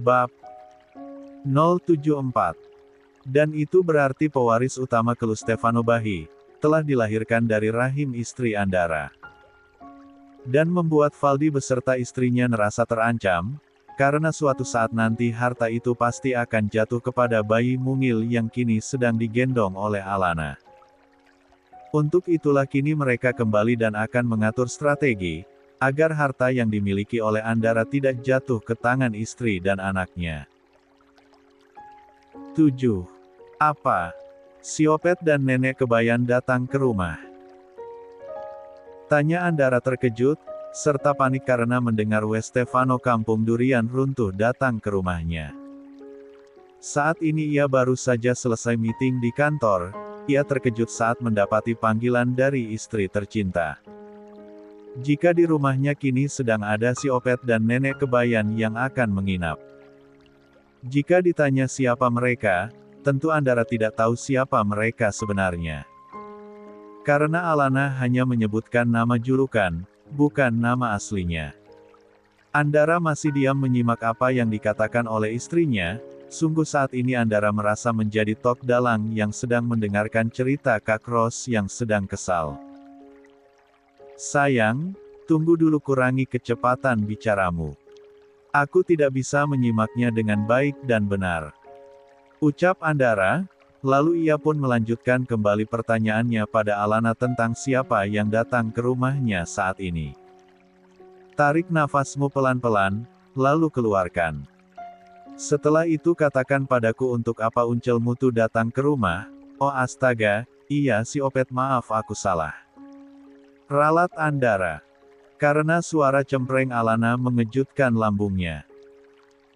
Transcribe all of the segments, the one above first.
Bab 074. Dan itu berarti pewaris utama Kelu Stefano Bahi, telah dilahirkan dari rahim istri Andara. Dan membuat Valdi beserta istrinya merasa terancam, karena suatu saat nanti harta itu pasti akan jatuh kepada bayi mungil yang kini sedang digendong oleh Alana. Untuk itulah kini mereka kembali dan akan mengatur strategi, agar harta yang dimiliki oleh Andara tidak jatuh ke tangan istri dan anaknya. 7. Apa? Siopet dan nenek Kebayan datang ke rumah. Tanya Andara terkejut, serta panik karena mendengar Stefano Kampung Durian Runtuh datang ke rumahnya. Saat ini ia baru saja selesai meeting di kantor. Ia terkejut saat mendapati panggilan dari istri tercinta. Jika di rumahnya kini sedang ada si Opet dan nenek Kebayan yang akan menginap. Jika ditanya siapa mereka, tentu Andara tidak tahu siapa mereka sebenarnya. Karena Alana hanya menyebutkan nama julukan, bukan nama aslinya. Andara masih diam menyimak apa yang dikatakan oleh istrinya. Sungguh saat ini Andara merasa menjadi tok dalang yang sedang mendengarkan cerita Kak Ros yang sedang kesal. Sayang, tunggu dulu, kurangi kecepatan bicaramu. Aku tidak bisa menyimaknya dengan baik dan benar. Ucap Andara, lalu ia pun melanjutkan kembali pertanyaannya pada Alana tentang siapa yang datang ke rumahnya saat ini. Tarik nafasmu pelan-pelan, lalu keluarkan. Setelah itu katakan padaku untuk apa Uncel Mutu datang ke rumah. Oh astaga, iya si Opet, maaf aku salah. Ralat Andara. Karena suara cempreng Alana mengejutkan lambungnya.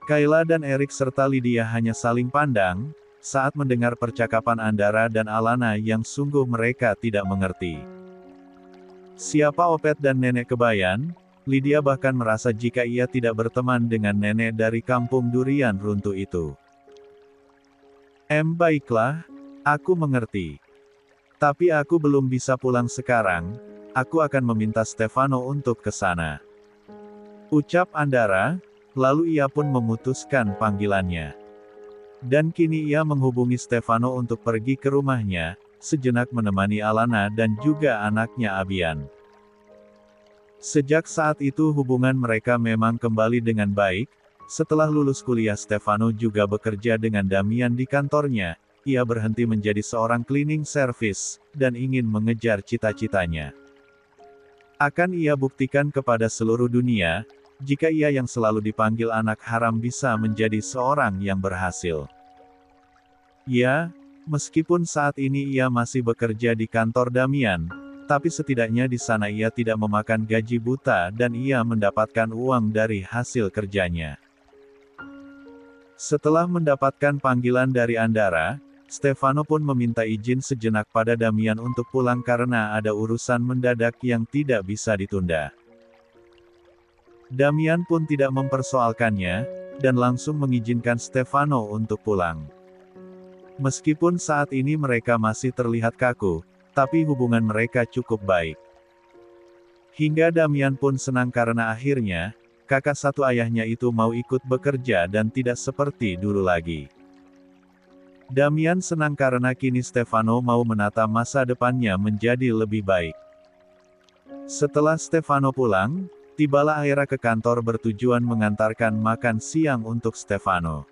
Kayla dan Erik serta Lydia hanya saling pandang, saat mendengar percakapan Andara dan Alana yang sungguh mereka tidak mengerti. Siapa Opet dan nenek Kebayan? Lydia bahkan merasa jika ia tidak berteman dengan nenek dari Kampung Durian Runtuh itu. Baiklah, aku mengerti. Tapi aku belum bisa pulang sekarang, aku akan meminta Stefano untuk ke sana. Ucap Andara, lalu ia pun memutuskan panggilannya. Dan kini ia menghubungi Stefano untuk pergi ke rumahnya, sejenak menemani Alana dan juga anaknya Abian. Sejak saat itu hubungan mereka memang kembali dengan baik. Setelah lulus kuliah Stefano juga bekerja dengan Damian di kantornya. Ia berhenti menjadi seorang cleaning service, dan ingin mengejar cita-citanya. Akan ia buktikan kepada seluruh dunia, jika ia yang selalu dipanggil anak haram bisa menjadi seorang yang berhasil. Ya, meskipun saat ini ia masih bekerja di kantor Damian, tapi setidaknya di sana ia tidak memakan gaji buta dan ia mendapatkan uang dari hasil kerjanya. Setelah mendapatkan panggilan dari Andara, Stefano pun meminta izin sejenak pada Damian untuk pulang karena ada urusan mendadak yang tidak bisa ditunda. Damian pun tidak mempersoalkannya, dan langsung mengizinkan Stefano untuk pulang. Meskipun saat ini mereka masih terlihat kaku, tapi hubungan mereka cukup baik. Hingga Damian pun senang karena akhirnya, kakak satu ayahnya itu mau ikut bekerja dan tidak seperti dulu lagi. Damian senang karena kini Stefano mau menata masa depannya menjadi lebih baik. Setelah Stefano pulang, tibalah Aira ke kantor bertujuan mengantarkan makan siang untuk Stefano.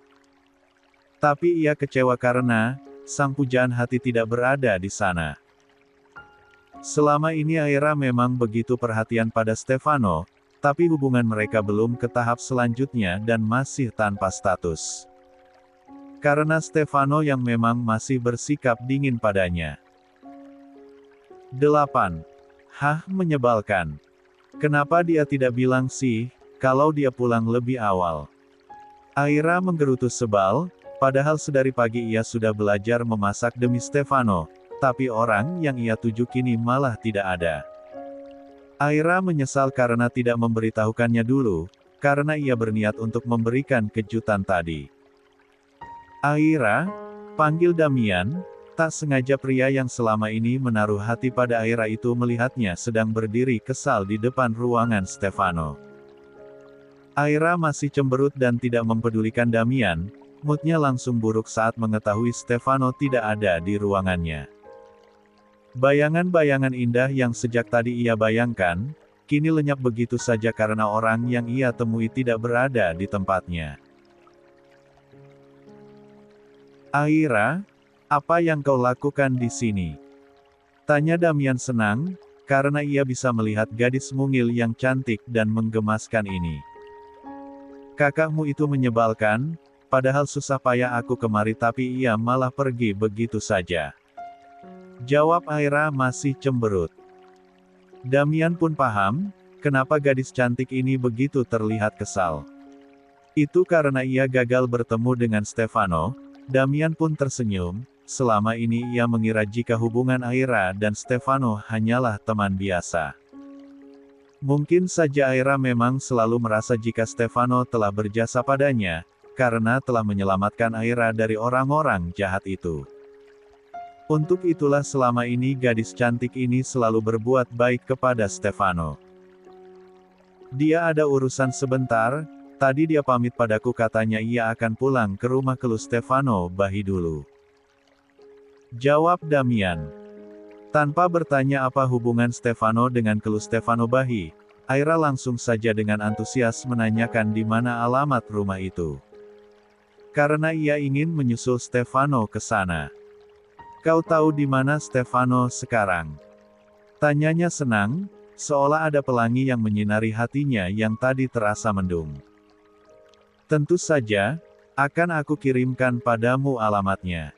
Tapi ia kecewa karena, sang pujaan hati tidak berada di sana. Selama ini Aira memang begitu perhatian pada Stefano, tapi hubungan mereka belum ke tahap selanjutnya dan masih tanpa status. Karena Stefano yang memang masih bersikap dingin padanya. 8. Hah, menyebalkan. Kenapa dia tidak bilang sih, kalau dia pulang lebih awal? Aira menggerutu sebal, padahal sedari pagi ia sudah belajar memasak demi Stefano. Tapi orang yang ia tuju kini malah tidak ada. Aira menyesal karena tidak memberitahukannya dulu, karena ia berniat untuk memberikan kejutan tadi. Aira, panggil Damian. Tak sengaja pria yang selama ini menaruh hati pada Aira itu melihatnya sedang berdiri kesal di depan ruangan Stefano. Aira masih cemberut dan tidak mempedulikan Damian, moodnya langsung buruk saat mengetahui Stefano tidak ada di ruangannya. Bayangan-bayangan indah yang sejak tadi ia bayangkan, kini lenyap begitu saja karena orang yang ia temui tidak berada di tempatnya. "Aira, apa yang kau lakukan di sini?" tanya Damian senang, karena ia bisa melihat gadis mungil yang cantik dan menggemaskan ini. "Kakakmu itu menyebalkan, padahal susah payah aku kemari tapi ia malah pergi begitu saja," jawab Aira masih cemberut. Damian pun paham, kenapa gadis cantik ini begitu terlihat kesal. Itu karena ia gagal bertemu dengan Stefano. Damian pun tersenyum, selama ini ia mengira jika hubungan Aira dan Stefano hanyalah teman biasa. Mungkin saja Aira memang selalu merasa jika Stefano telah berjasa padanya, karena telah menyelamatkan Aira dari orang-orang jahat itu. Untuk itulah selama ini gadis cantik ini selalu berbuat baik kepada Stefano. "Dia ada urusan sebentar, tadi dia pamit padaku katanya ia akan pulang ke rumah kelu Stefano Bahi dulu," jawab Damian. Tanpa bertanya apa hubungan Stefano dengan kelu Stefano Bahi, Aira langsung saja dengan antusias menanyakan di mana alamat rumah itu. Karena ia ingin menyusul Stefano ke sana. "Kau tahu di mana Stefano sekarang?" tanyanya senang, seolah ada pelangi yang menyinari hatinya yang tadi terasa mendung. "Tentu saja, akan aku kirimkan padamu alamatnya,"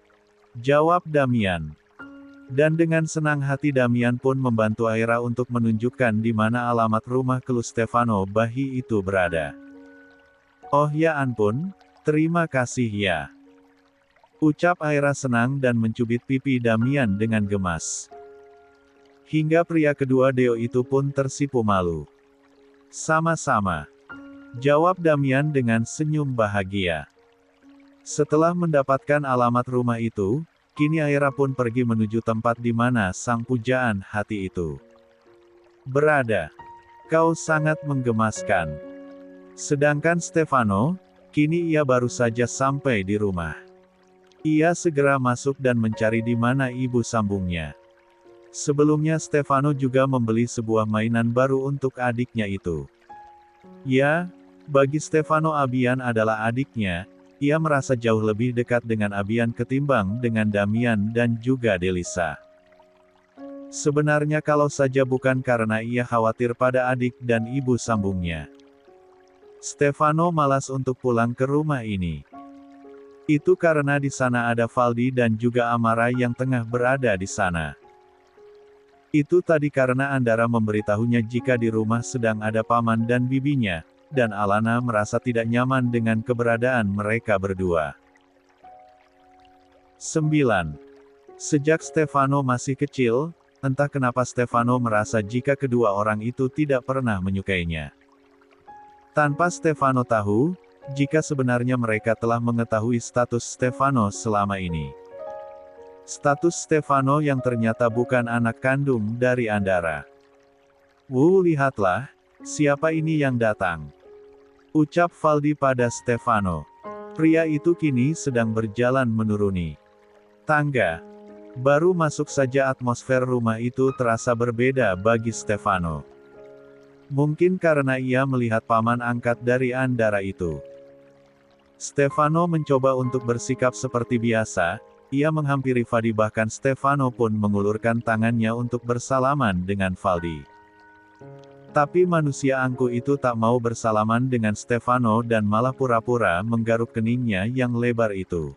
jawab Damian. Dan dengan senang hati Damian pun membantu Aira untuk menunjukkan di mana alamat rumah kelu Stefano Bahi itu berada. "Oh ya ampun, terima kasih ya," ucap Aira senang dan mencubit pipi Damian dengan gemas. Hingga pria kedua Deo itu pun tersipu malu. "Sama-sama," jawab Damian dengan senyum bahagia. Setelah mendapatkan alamat rumah itu, kini Aira pun pergi menuju tempat di mana sang pujaan hati itu berada. "Kau sangat menggemaskan." Sedangkan Stefano, kini ia baru saja sampai di rumah. Ia segera masuk dan mencari di mana ibu sambungnya. Sebelumnya Stefano juga membeli sebuah mainan baru untuk adiknya itu. Ya, bagi Stefano Abian adalah adiknya, ia merasa jauh lebih dekat dengan Abian ketimbang dengan Damian dan juga Delisa. Sebenarnya kalau saja bukan karena ia khawatir pada adik dan ibu sambungnya, Stefano malas untuk pulang ke rumah ini. Itu karena di sana ada Valdi dan juga Amara yang tengah berada di sana. Itu tadi karena Andara memberitahunya jika di rumah sedang ada paman dan bibinya, dan Alana merasa tidak nyaman dengan keberadaan mereka berdua. 9. Sejak Stefano masih kecil, entah kenapa Stefano merasa jika kedua orang itu tidak pernah menyukainya. Tanpa Stefano tahu, jika sebenarnya mereka telah mengetahui status Stefano selama ini. Status Stefano yang ternyata bukan anak kandung dari Andara. Lihatlah, siapa ini yang datang," ucap Valdi pada Stefano. Pria itu kini sedang berjalan menuruni tangga. Baru masuk saja atmosfer rumah itu terasa berbeda bagi Stefano. Mungkin karena ia melihat paman angkat dari Andara itu. Stefano mencoba untuk bersikap seperti biasa, ia menghampiri Valdi bahkan Stefano pun mengulurkan tangannya untuk bersalaman dengan Valdi. Tapi manusia angkuh itu tak mau bersalaman dengan Stefano dan malah pura-pura menggaruk keningnya yang lebar itu.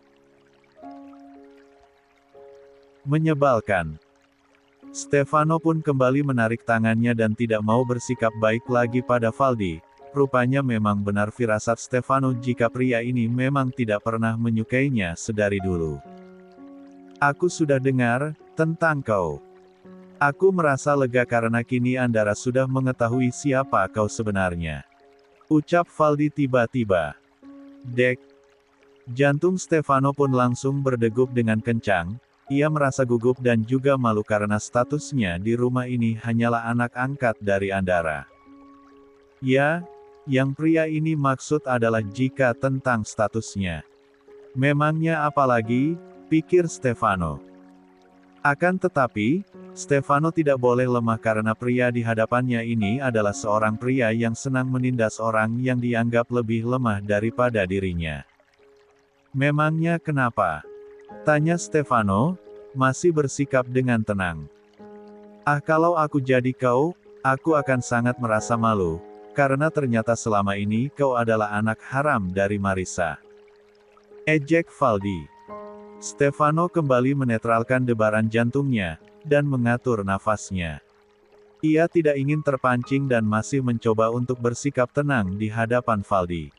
Menyebalkan. Stefano pun kembali menarik tangannya dan tidak mau bersikap baik lagi pada Valdi. Rupanya memang benar firasat Stefano jika pria ini memang tidak pernah menyukainya sedari dulu. "Aku sudah dengar tentang kau. Aku merasa lega karena kini Andara sudah mengetahui siapa kau sebenarnya," ucap Valdi tiba-tiba. Dek. Jantung Stefano pun langsung berdegup dengan kencang. Ia merasa gugup dan juga malu karena statusnya di rumah ini hanyalah anak angkat dari Andara. "Ya, Yang pria ini maksud adalah jika tentang statusnya. Memangnya apalagi, pikir Stefano. Akan tetapi, Stefano tidak boleh lemah karena pria di hadapannya ini adalah seorang pria yang senang menindas orang yang dianggap lebih lemah daripada dirinya. Memangnya kenapa? Tanya Stefano, masih bersikap dengan tenang. Ah, kalau aku jadi kau, aku akan sangat merasa malu, karena ternyata selama ini kau adalah anak haram dari Marissa. Ejek Valdi. Stefano kembali menetralkan debaran jantungnya, dan mengatur nafasnya. Ia tidak ingin terpancing dan masih mencoba untuk bersikap tenang di hadapan Valdi.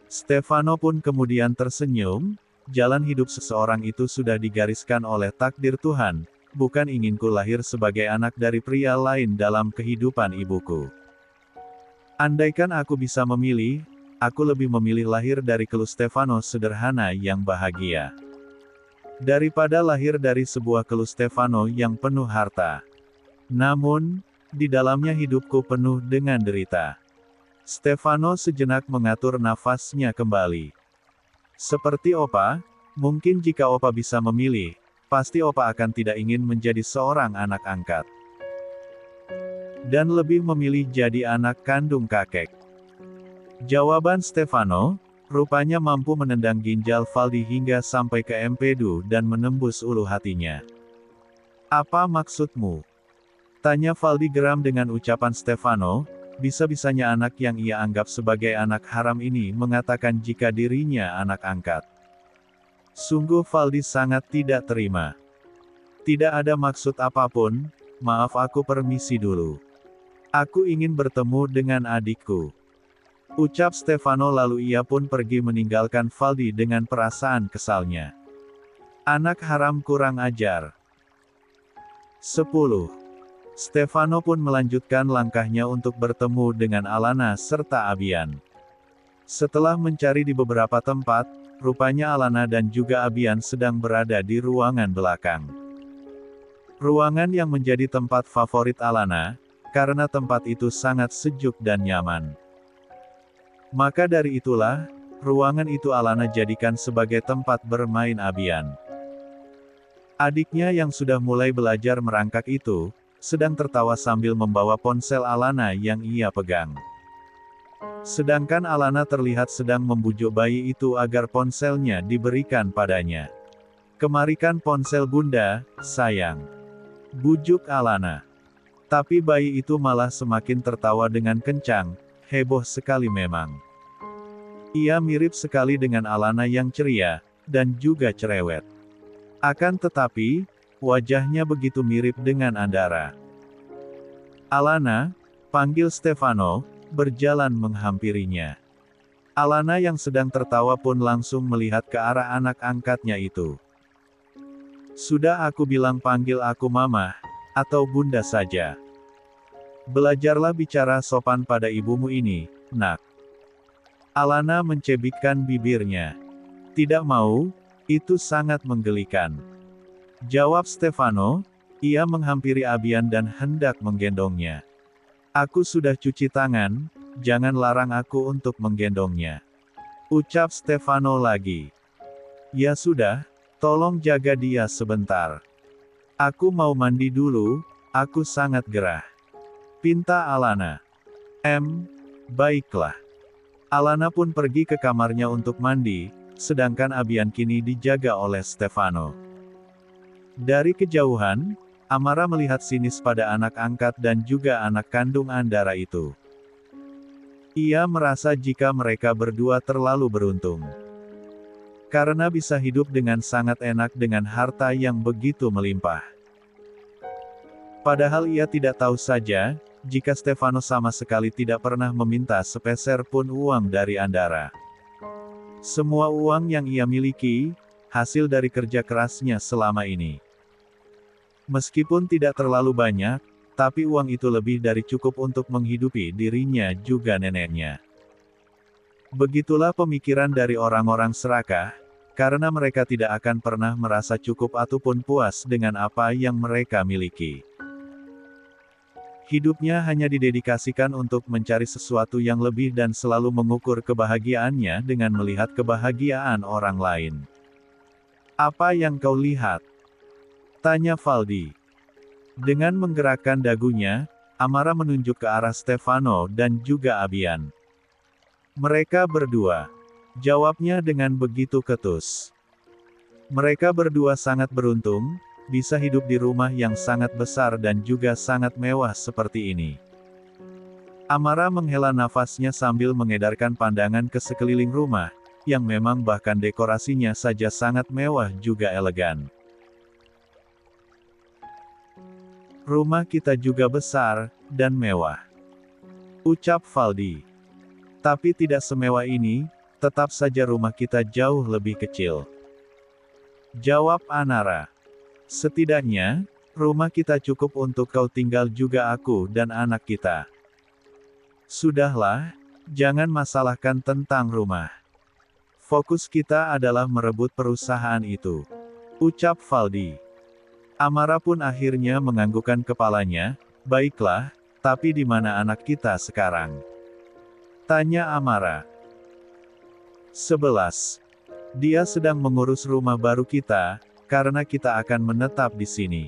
Stefano pun kemudian tersenyum, jalan hidup seseorang itu sudah digariskan oleh takdir Tuhan, bukan inginku lahir sebagai anak dari pria lain dalam kehidupan ibuku. Andaikan aku bisa memilih, aku lebih memilih lahir dari keluh Stefano sederhana yang bahagia. Daripada lahir dari sebuah keluh Stefano yang penuh harta. Namun, di dalamnya hidupku penuh dengan derita. Stefano sejenak mengatur nafasnya kembali. Seperti Opa, mungkin jika Opa bisa memilih, pasti Opa akan tidak ingin menjadi seorang anak angkat. Dan lebih memilih jadi anak kandung kakek. Jawaban Stefano, rupanya mampu menendang ginjal Valdi hingga sampai ke empedu dan menembus ulu hatinya. Apa maksudmu? Tanya Valdi geram dengan ucapan Stefano, bisa-bisanya anak yang ia anggap sebagai anak haram ini mengatakan jika dirinya anak angkat. Sungguh Valdi sangat tidak terima. Tidak ada maksud apapun, maaf aku permisi dulu. Aku ingin bertemu dengan adikku. Ucap Stefano lalu ia pun pergi meninggalkan Valdi dengan perasaan kesalnya. Anak haram kurang ajar. 10. Stefano pun melanjutkan langkahnya untuk bertemu dengan Alana serta Abian. Setelah mencari di beberapa tempat, rupanya Alana dan juga Abian sedang berada di ruangan belakang. Ruangan yang menjadi tempat favorit Alana, karena tempat itu sangat sejuk dan nyaman. Maka dari itulah, ruangan itu Alana jadikan sebagai tempat bermain Abian. Adiknya yang sudah mulai belajar merangkak itu, sedang tertawa sambil membawa ponsel Alana yang ia pegang. Sedangkan Alana terlihat sedang membujuk bayi itu agar ponselnya diberikan padanya. Kemarikan ponsel bunda, sayang. Bujuk Alana. Tapi bayi itu malah semakin tertawa dengan kencang, heboh sekali memang. Ia mirip sekali dengan Alana yang ceria, dan juga cerewet. Akan tetapi, wajahnya begitu mirip dengan Andara. Alana, panggil Stefano, berjalan menghampirinya. Alana yang sedang tertawa pun langsung melihat ke arah anak angkatnya itu. Sudah aku bilang panggil aku mama, atau bunda saja. Belajarlah bicara sopan pada ibumu ini, nak. Alana mencebikkan bibirnya. Tidak mau, itu sangat menggelikan. Jawab Stefano, ia menghampiri Abian dan hendak menggendongnya. Aku sudah cuci tangan, jangan larang aku untuk menggendongnya. Ucap Stefano lagi. Ya sudah, tolong jaga dia sebentar. Aku mau mandi dulu, aku sangat gerah. Pinta Alana. Baiklah. Alana pun pergi ke kamarnya untuk mandi, sedangkan Abian kini dijaga oleh Stefano. Dari kejauhan, Amara melihat sinis pada anak angkat dan juga anak kandung Andara itu. Ia merasa jika mereka berdua terlalu beruntung. Karena bisa hidup dengan sangat enak dengan harta yang begitu melimpah. Padahal ia tidak tahu saja, jika Stefano sama sekali tidak pernah meminta sepeser pun uang dari Andara. Semua uang yang ia miliki, hasil dari kerja kerasnya selama ini. Meskipun tidak terlalu banyak, tapi uang itu lebih dari cukup untuk menghidupi dirinya juga neneknya. Begitulah pemikiran dari orang-orang serakah, karena mereka tidak akan pernah merasa cukup ataupun puas dengan apa yang mereka miliki. Hidupnya hanya didedikasikan untuk mencari sesuatu yang lebih dan selalu mengukur kebahagiaannya dengan melihat kebahagiaan orang lain. Apa yang kau lihat? Tanya Valdi. Dengan menggerakkan dagunya, Amara menunjuk ke arah Stefano dan juga Abian. Mereka berdua. Jawabnya dengan begitu ketus. Mereka berdua sangat beruntung, bisa hidup di rumah yang sangat besar dan juga sangat mewah seperti ini. Amara menghela nafasnya sambil mengedarkan pandangan ke sekeliling rumah, yang memang bahkan dekorasinya saja sangat mewah juga elegan. Rumah kita juga besar, dan mewah. Ucap Valdi. Tapi tidak semewah ini, tetap saja rumah kita jauh lebih kecil. Jawab Anara. Setidaknya, rumah kita cukup untuk kau tinggal juga aku dan anak kita. Sudahlah, jangan masalahkan tentang rumah. Fokus kita adalah merebut perusahaan itu. Ucap Valdi. Amara pun akhirnya menganggukkan kepalanya, baiklah, tapi di mana anak kita sekarang? Tanya Amara. 11. Dia sedang mengurus rumah baru kita, karena kita akan menetap di sini.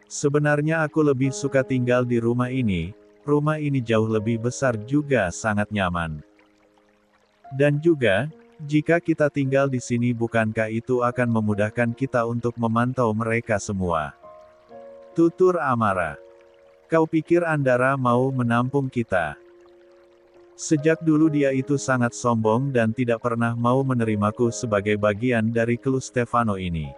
Sebenarnya aku lebih suka tinggal di rumah ini jauh lebih besar juga sangat nyaman. Dan juga, jika kita tinggal di sini bukankah itu akan memudahkan kita untuk memantau mereka semua? Tutur Amara. Kau pikir Andara mau menampung kita? Sejak dulu dia itu sangat sombong dan tidak pernah mau menerimaku sebagai bagian dari klu Stefano ini.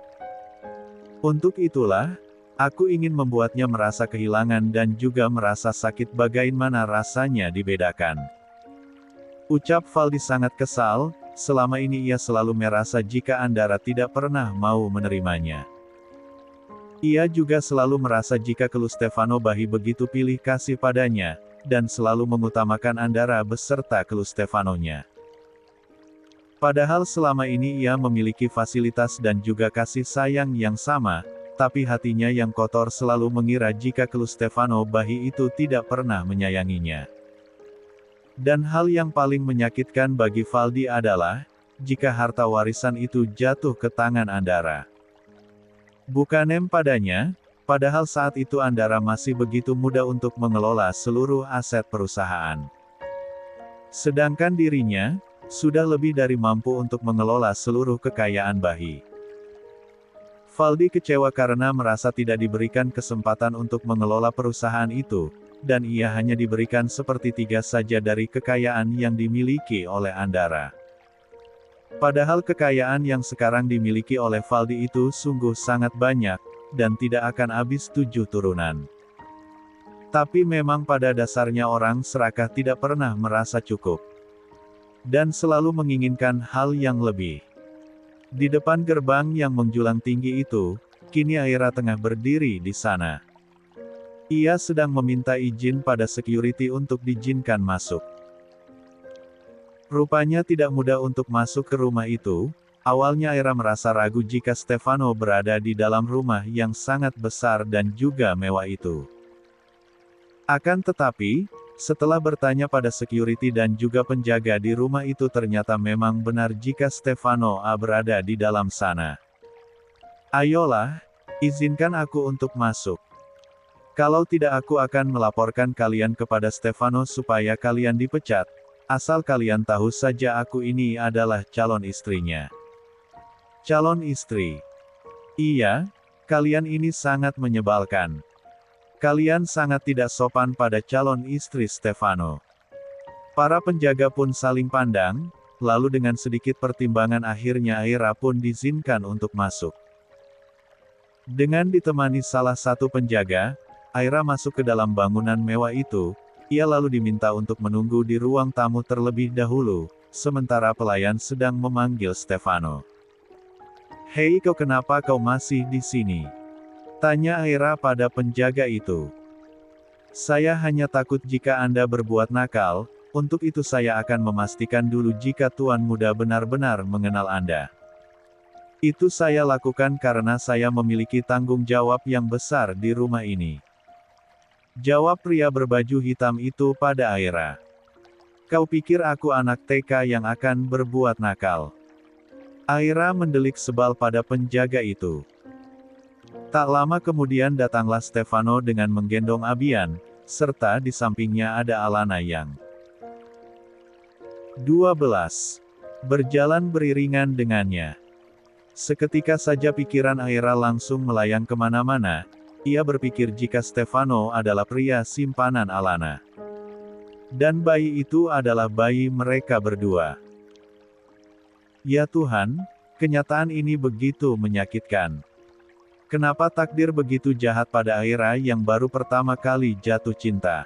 Untuk itulah, aku ingin membuatnya merasa kehilangan dan juga merasa sakit bagaimana rasanya dibedakan. Ucap Valdi sangat kesal, selama ini ia selalu merasa jika Andara tidak pernah mau menerimanya. Ia juga selalu merasa jika klu Stefano Bahi begitu pilih kasih padanya, dan selalu mengutamakan Andara beserta klu Stefanonya. Padahal selama ini ia memiliki fasilitas dan juga kasih sayang yang sama, tapi hatinya yang kotor selalu mengira jika klu Stefano Bahi itu tidak pernah menyayanginya. Dan hal yang paling menyakitkan bagi Valdi adalah, jika harta warisan itu jatuh ke tangan Andara. Bukanem padanya, padahal saat itu Andara masih begitu muda untuk mengelola seluruh aset perusahaan. Sedangkan dirinya, sudah lebih dari mampu untuk mengelola seluruh kekayaan Bahi. Valdi kecewa karena merasa tidak diberikan kesempatan untuk mengelola perusahaan itu, dan ia hanya diberikan sepertiga saja dari kekayaan yang dimiliki oleh Andara. Padahal kekayaan yang sekarang dimiliki oleh Valdi itu sungguh sangat banyak, dan tidak akan habis 7 turunan. Tapi memang pada dasarnya orang serakah tidak pernah merasa cukup. Dan selalu menginginkan hal yang lebih. Di depan gerbang yang menjulang tinggi itu, kini Aira tengah berdiri di sana. Ia sedang meminta izin pada security untuk diizinkan masuk. Rupanya tidak mudah untuk masuk ke rumah itu. Awalnya Aira merasa ragu jika Stefano berada di dalam rumah yang sangat besar dan juga mewah itu. Akan tetapi, setelah bertanya pada security dan juga penjaga di rumah itu ternyata memang benar jika Stefano berada di dalam sana. Ayolah, izinkan aku untuk masuk. Kalau tidak aku akan melaporkan kalian kepada Stefano supaya kalian dipecat. Asal kalian tahu saja aku ini adalah calon istrinya. Calon istri. Iya, kalian ini sangat menyebalkan. Kalian sangat tidak sopan pada calon istri Stefano. Para penjaga pun saling pandang, lalu dengan sedikit pertimbangan akhirnya Aira pun diizinkan untuk masuk. Dengan ditemani salah satu penjaga, Aira masuk ke dalam bangunan mewah itu. Ia lalu diminta untuk menunggu di ruang tamu terlebih dahulu, sementara pelayan sedang memanggil Stefano. Hei, kenapa kau masih di sini? Tanya Aira pada penjaga itu. Saya hanya takut jika Anda berbuat nakal, untuk itu saya akan memastikan dulu jika Tuan Muda benar-benar mengenal Anda. Itu saya lakukan karena saya memiliki tanggung jawab yang besar di rumah ini. Jawab pria berbaju hitam itu pada Aira. Kau pikir aku anak TK yang akan berbuat nakal? Aira mendelik sebal pada penjaga itu. Tak lama kemudian datanglah Stefano dengan menggendong Abian, serta di sampingnya ada Alana yang 12. Berjalan beriringan dengannya. Seketika saja pikiran Aira langsung melayang kemana-mana, ia berpikir jika Stefano adalah pria simpanan Alana. Dan bayi itu adalah bayi mereka berdua. Ya Tuhan, kenyataan ini begitu menyakitkan. Kenapa takdir begitu jahat pada Aira yang baru pertama kali jatuh cinta?